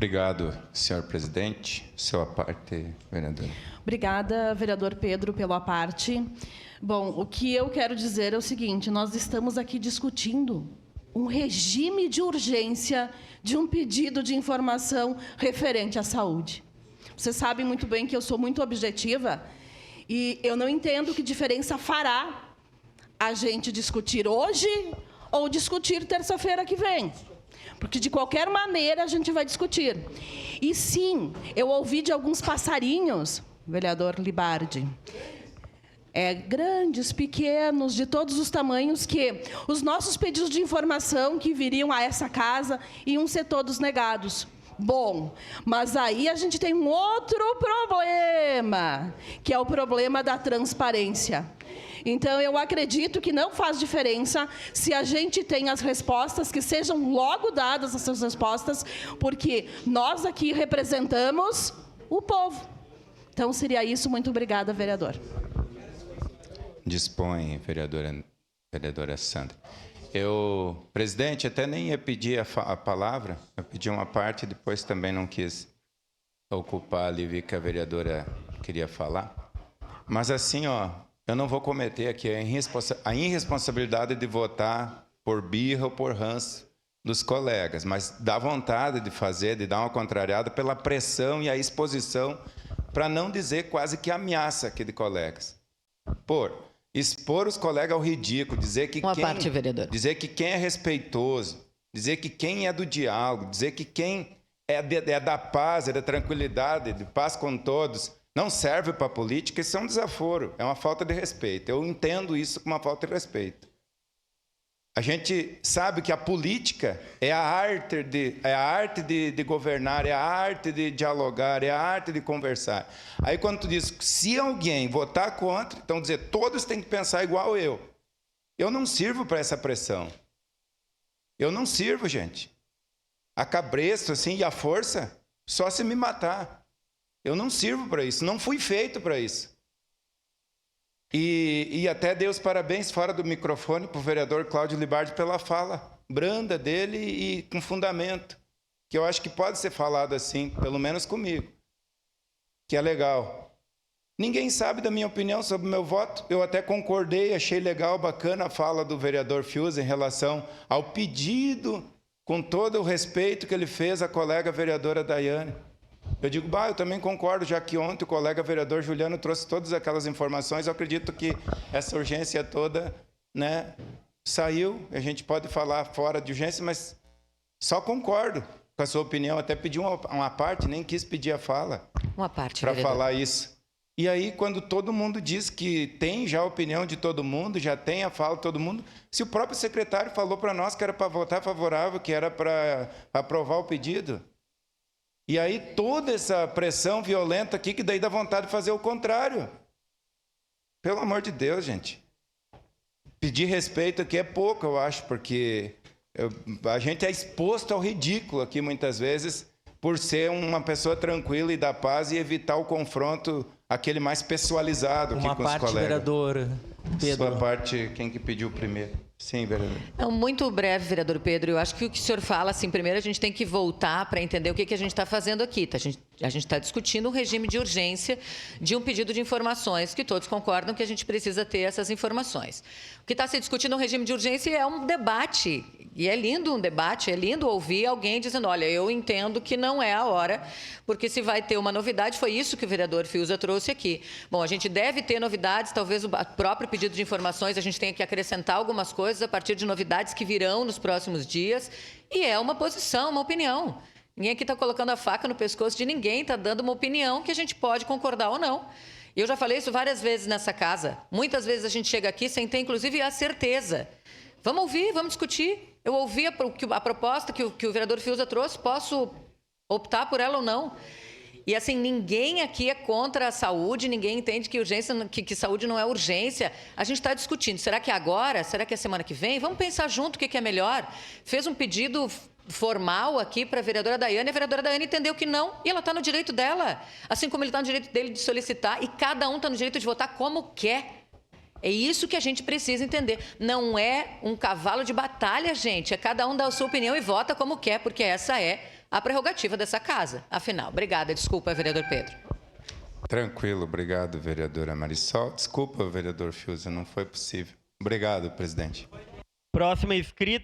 Obrigado, senhor presidente. Seu à parte, vereador. Obrigada, vereador Pedro, pela parte. Bom, o que eu quero dizer é o seguinte: nós estamos aqui discutindo um regime de urgência de um pedido de informação referente à saúde. Você sabe muito bem que eu sou muito objetiva e eu não entendo que diferença fará a gente discutir hoje ou discutir terça-feira que vem. Porque, de qualquer maneira, a gente vai discutir. E, sim, eu ouvi de alguns passarinhos, vereador Libardi, grandes, pequenos, de todos os tamanhos, que os nossos pedidos de informação que viriam a essa casa iam ser todos negados. Bom, mas aí a gente tem um outro problema, que é o problema da transparência. Então, eu acredito que não faz diferença se a gente tem as respostas, que sejam logo dadas essas respostas, porque nós aqui representamos o povo. Então, seria isso. Muito obrigada, vereador. Dispõe, vereadora Sandra. Presidente, até nem ia pedir a palavra, eu pedi uma parte, depois também não quis ocupar ali, vi que a vereadora queria falar. Mas assim, eu não vou cometer aqui a irresponsabilidade de votar por birra ou por ranço dos colegas, mas dá vontade de fazer, de dar uma contrariada pela pressão e a exposição, para não dizer quase que ameaça aqui de colegas. Expor os colegas ao ridículo, dizer que quem é respeitoso, dizer que quem é do diálogo, dizer que quem é da paz, é da tranquilidade, de paz com todos, não serve para a política, isso é um desaforo, é uma falta de respeito. Eu entendo isso como uma falta de respeito. A gente sabe que a política é a arte de governar, é a arte de dialogar, é a arte de conversar. Aí quando tu diz, se alguém votar contra, então dizer, todos têm que pensar igual eu. Eu não sirvo para essa pressão. Eu não sirvo, gente. A cabresto, assim, e a força, só se me matar. Eu não sirvo para isso, não fui feito para isso. E até dei os parabéns fora do microfone para o vereador Cláudio Libardi pela fala branda dele e com fundamento, que eu acho que pode ser falado assim, pelo menos comigo, que é legal. Ninguém sabe da minha opinião sobre o meu voto, eu até concordei, achei legal, bacana a fala do vereador Fius em relação ao pedido, com todo o respeito que ele fez à colega vereadora Daiane. Eu digo, eu também concordo, já que ontem o colega vereador Juliano trouxe todas aquelas informações, eu acredito que essa urgência toda, saiu, a gente pode falar fora de urgência, mas só concordo com a sua opinião, até pedi uma parte, nem quis pedir a fala. Uma parte, para falar isso. E aí, quando todo mundo diz que tem já a opinião de todo mundo, já tem a fala de todo mundo, se o próprio secretário falou para nós que era para votar favorável, que era para aprovar o pedido... E aí toda essa pressão violenta aqui, que daí dá vontade de fazer o contrário. Pelo amor de Deus, gente. Pedir respeito aqui é pouco, eu acho, porque a gente é exposto ao ridículo aqui muitas vezes por ser uma pessoa tranquila e da paz e evitar o confronto, aquele mais pessoalizado aqui com os colegas. Vereador Pedro. Sua parte, quem que pediu primeiro? Sim, vereador. Não, muito breve, vereador Pedro. Eu acho que o que o senhor fala, assim, primeiro a gente tem que voltar para entender o que a gente está fazendo aqui. A gente está discutindo um regime de urgência de um pedido de informações, que todos concordam que a gente precisa ter essas informações. O que está se discutindo um regime de urgência é um debate. E é lindo um debate, é lindo ouvir alguém dizendo, olha, eu entendo que não é a hora, porque se vai ter uma novidade, foi isso que o vereador Fiuza trouxe aqui. Bom, a gente deve ter novidades, talvez o próprio pedido de informações, a gente tenha que acrescentar algumas coisas a partir de novidades que virão nos próximos dias, e é uma posição, uma opinião. Ninguém aqui está colocando a faca no pescoço de ninguém, está dando uma opinião que a gente pode concordar ou não. Eu já falei isso várias vezes nessa casa. Muitas vezes a gente chega aqui sem ter, inclusive, a certeza. Vamos ouvir, vamos discutir. Eu ouvi a proposta que o vereador Fiuza trouxe, posso optar por ela ou não. E assim, ninguém aqui é contra a saúde, ninguém entende que urgência, que saúde não é urgência. A gente está discutindo, será que é agora? Será que é semana que vem? Vamos pensar junto o que é melhor. Fez um pedido formal aqui para a vereadora Daiane, a vereadora Daiane entendeu que não, e ela está no direito dela. Assim como ele está no direito dele de solicitar, e cada um está no direito de votar como quer. É isso que a gente precisa entender. Não é um cavalo de batalha, gente. É cada um dá a sua opinião e vota como quer, porque essa é a prerrogativa dessa casa. Afinal, obrigada, desculpa, vereador Pedro. Tranquilo, obrigado, vereadora Marisol. Desculpa, vereador Fiuza, não foi possível. Obrigado, presidente. Próxima inscrita.